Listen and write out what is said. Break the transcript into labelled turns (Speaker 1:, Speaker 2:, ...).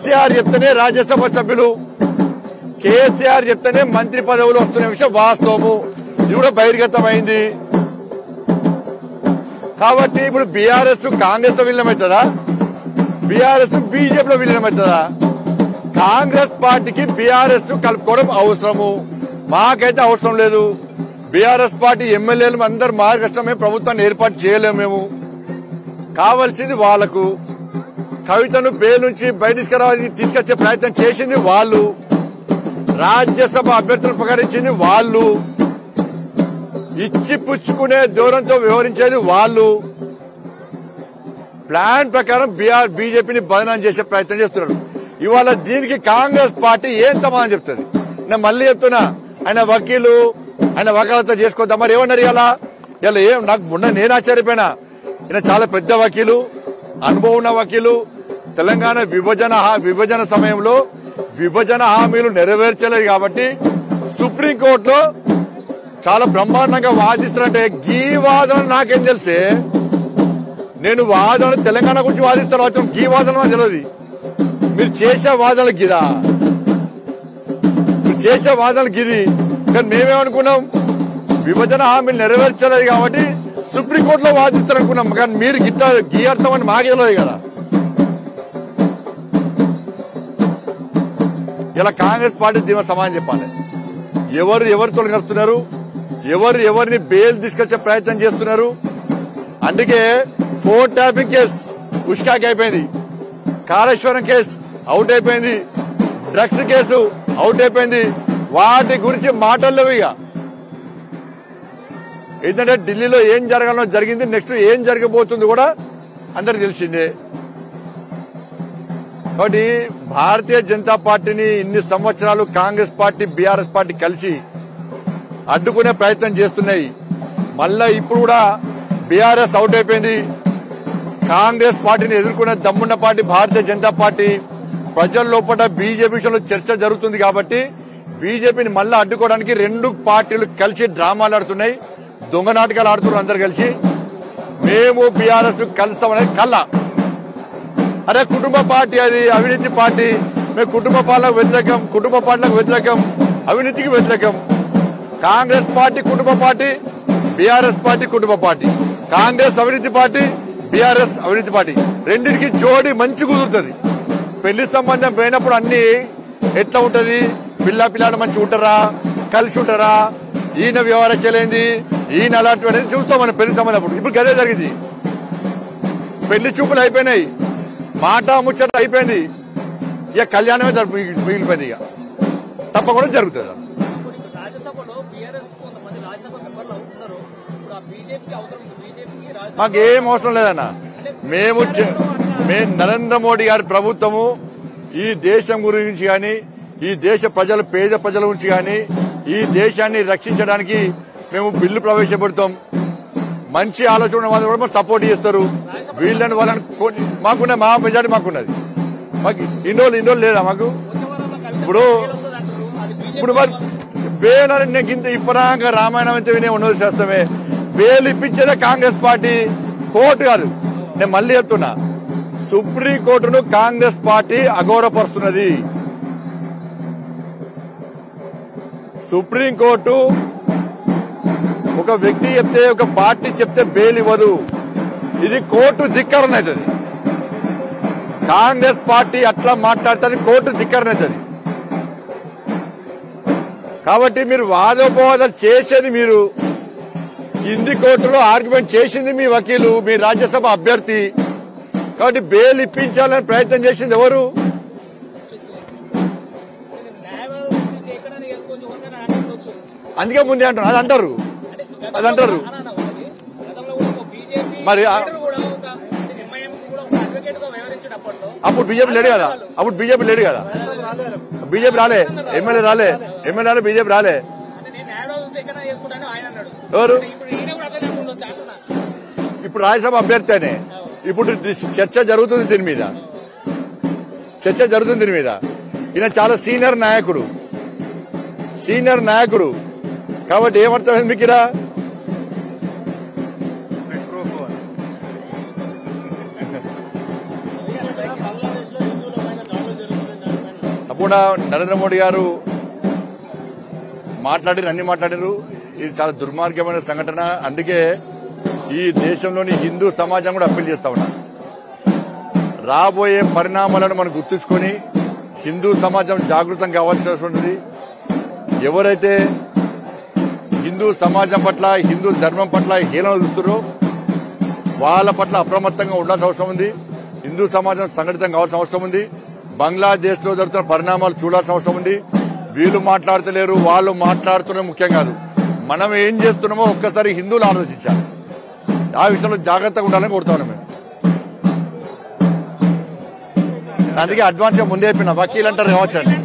Speaker 1: కేసీఆర్ చెప్తేనే రాజ్యసభ సభ్యులు, కేసీఆర్ చెప్తేనే మంత్రి పదవులు వస్తున్న విషయం వాస్తవము. ఇది కూడా బహిర్గతమైంది. కాబట్టి ఇప్పుడు బీఆర్ఎస్ కాంగ్రెస్ లో విలీనమవుతుందా, బీఆర్ఎస్ బీజేపీలో విలీనమవుతుందా? కాంగ్రెస్ పార్టీకి బీఆర్ఎస్ కలుపుకోవడం అవసరము, మాకైతే అవసరం లేదు. బీఆర్ఎస్ పార్టీ ఎమ్మెల్యేలు అందరు మార్గదర్శనమే ప్రభుత్వాన్ని ఏర్పాటు చేయలేము. మేము కావాల్సింది వాళ్లకు. కవితను బెయిల్ నుంచి బయటికి తీసుకొచ్చే ప్రయత్నం చేసింది వాళ్ళు, రాజ్యసభ అభ్యర్థులు ప్రకటించింది వాళ్ళు, ఇచ్చి పుచ్చుకునే దూరంతో వ్యవహరించేది వాళ్ళు. ప్లాన్ ప్రకారం బీజేపీని బదనాం చేసే ప్రయత్నం చేస్తున్నారు. ఇవాళ దీనికి కాంగ్రెస్ పార్టీ ఏం సమాధానం చెప్తుంది? నేను మళ్ళీ చెప్తున్నా, ఆయన వకీలు, ఆయన వకాలతో చేసుకోద్దాం. మరి ఏమన్నారు ఇలా ఏం నాకు మొన్న నేను ఆశ్చర్యపోయినా. ఈయన చాలా పెద్ద వకీలు, అనుభవం ఉన్న వకీలు. తెలంగాణ విభజన సమయంలో విభజన హామీలు నెరవేర్చలేదు కాబట్టి సుప్రీంకోర్టులో చాలా బ్రహ్మాండంగా వాదిస్తున్నట్టే. గీ వాదన నాకేం తెలిసే, నేను వాదన తెలంగాణ గురించి వాదిస్తాను, గీ వాదన తెలియదు. మీరు చేసే వాదనలకు గిదా, మీరు చేసే వాదనలకు గిది. కానీ మేమేమనుకున్నాం, విభజన హామీలు నెరవేర్చలేదు కాబట్టి సుప్రీంకోర్టులో వాదిస్తారనుకున్నాం. కానీ మీరు గిట్ట గీ అర్థం అని మాకే తెలియదు కదా. ఇలా కాంగ్రెస్ పార్టీ దీని సమాధానం చెప్పాలి. ఎవరు తొలగిస్తున్నారు, ఎవరిని బెయిల్ తీసుకొచ్చే ప్రయత్నం చేస్తున్నారు. అందుకే ఫోన్ ట్యాపింగ్ కేసు ఉష్కాకి అయిపోయింది, కాళేశ్వరం కేసు అవుట్ అయిపోయింది, డ్రగ్స్ కేసు అవుట్ అయిపోయింది. వాటి గురించి మాటల్లేవు. ఇక ఏంటంటే ఢిల్లీలో ఏం జరగాలో జరిగింది, నెక్స్ట్ ఏం జరగబోతుంది కూడా అందరికి తెలిసిందే. కాబట్టి భారతీయ జనతా పార్టీని ఇన్ని సంవత్సరాలు కాంగ్రెస్ పార్టీ, బీఆర్ఎస్ పార్టీ కలిసి అడ్డుకునే ప్రయత్నం చేస్తున్నాయి. మళ్ళా ఇప్పుడు కూడా బీఆర్ఎస్ అవుట్ అయిపోయింది. కాంగ్రెస్ పార్టీని ఎదుర్కొనే దమ్మున్న పార్టీ భారతీయ జనతా పార్టీ. ప్రజల లోపల బీజేపీ విషయంలో చర్చ జరుగుతుంది కాబట్టి బీజేపీని మళ్ళా అడ్డుకోవడానికి రెండు పార్టీలు కలిసి డ్రామాలు ఆడుతున్నాయి, దొంగ నాటకాలు ఆడుతున్నారు. అందరు కలిసి మేము బీఆర్ఎస్ కలుస్తామనేది కల్లా. అరే కుటుంబ పార్టీ, అది అవినీతి పార్టీ. మేము కుటుంబ పాలనకు వ్యతిరేకం, కుటుంబ పాలనకు వ్యతిరేకం, అవినీతికి వ్యతిరేకం. కాంగ్రెస్ పార్టీ కుటుంబ పార్టీ, బీఆర్ఎస్ పార్టీ కుటుంబ పార్టీ. కాంగ్రెస్ అవినీతి పార్టీ, బీఆర్ఎస్ అవినీతి పార్టీ. రెండింటికి జోడి మంచి కుదురుతుంది. పెళ్లి సంబంధం పోయినప్పుడు అన్ని ఎట్లా ఉంటది, పిల్లాడు మంచి ఉంటారా, కలిసి ఉంటారా, ఈయన వ్యవహారం చేయలేంది, ఈయన అలాంటి అనేది చూస్తాం మనం పెళ్లి సంబంధం. ఇప్పుడు గదే జరిగింది. పెళ్లి చూపులు అయిపోయినాయి, మాట ముచ్చట అయిపోయింది, ఇక కళ్యాణమే మిగిలిపోయింది. ఇక తప్పకుండా జరుగుతుంది. మాకేం అవసరం లేదన్న. మేము నరేంద్ర మోడీ గారి ప్రభుత్వము ఈ దేశం గురించి గాని, ఈ దేశ ప్రజల, పేద ప్రజల గురించి గాని, ఈ దేశాన్ని రక్షించడానికి మేము బిల్లు ప్రవేశపెడతాం. మంచి ఆలోచన ఉన్న వాళ్ళు కూడా సపోర్ట్ చేస్తారు. వీళ్ళని వాళ్ళని మాకున్న మా మెజార్టీ మాకున్నది. మాకు ఇన్ని రోజులు లేదా మాకు? ఇప్పుడు మరి బేల్ అని ఇంత ఇప్పటిదాకా రామాయణం అయితే వినే ఉన్నది చేస్తామే. బేల్ ఇప్పించేదే కాంగ్రెస్ పార్టీ, కోర్టు కాదు. నేను మళ్ళీ చెప్తున్నా, సుప్రీంకోర్టును కాంగ్రెస్ పార్టీ అగౌరవపరుస్తున్నది. సుప్రీంకోర్టు ఒక వ్యక్తి చెప్తే, ఒక పార్టీ చెప్తే బెయిల్ ఇవ్వదు. ఇది కోర్టు ధిక్కరణ అవుతుంది. కాంగ్రెస్ పార్టీ అట్లా మాట్లాడుతుంది, కోర్టు ధిక్కరణ అవుతుంది. కాబట్టి మీరు వాదోపవాదాలు చేసేది మీరు, కింది కోర్టులో ఆర్గ్యుమెంట్ చేసింది మీ వకీలు, మీ రాజ్యసభ అభ్యర్థి. కాబట్టి బెయిల్ ఇప్పించాలని ప్రయత్నం చేసింది ఎవరు? అందుకే ముందే అంటారు, అది అంటారు. మరి అప్పుడు బీజేపీ లేడు కదా, బీజేపీ రాలే, ఎమ్మెల్యే రాలే, బీజేపీ రాలే. ఎవరు? ఇప్పుడు రాజ్యసభ అభ్యర్థి అనే. ఇప్పుడు చర్చ జరుగుతుంది దీని మీద. ఈయన చాలా సీనియర్ నాయకుడు. కాబట్టి ఏమర్థమైంది మీకు? తప్పకుండా నరేంద్ర మోడీ గారు అన్ని మాట్లాడారు. ఇది చాలా దుర్మార్గమైన సంఘటన. అందుకే ఈ దేశంలోని హిందూ సమాజం కూడా అప్పీల్ చేస్తా ఉన్నారు. రాబోయే పరిణామాలను మనం గుర్తుంచుకొని హిందూ సమాజం జాగృతం కావాల్సినటువంటిది. ఎవరైతే హిందూ సమాజం పట్ల హిందూ ధర్మం పట్ల హీనం చూస్తారో వాళ్ళ పట్ల అప్రమత్తంగా ఉండాల్సిన అవసరం ఉంది. హిందూ సమాజం సంఘటితం కావాల్సిన అవసరం ఉంది. బంగ్లాదేశ్ లో జరుగుతున్న పరిణామాలు చూడాల్సిన అవసరం ఉంది. వీళ్ళు మాట్లాడతలేరు, వాళ్ళు మాట్లాడుతున్న ముఖ్యం కాదు. మనం ఏం చేస్తున్నామో ఒక్కసారి హిందువులు ఆలోచించాలి. ఆ విషయంలో జాగ్రత్తగా ఉండాలని కోరుతాను మేము. అందుకే అడ్వాన్స్ గా ముందే చెప్పిన వకీల్ అంటారు కావచ్చండి.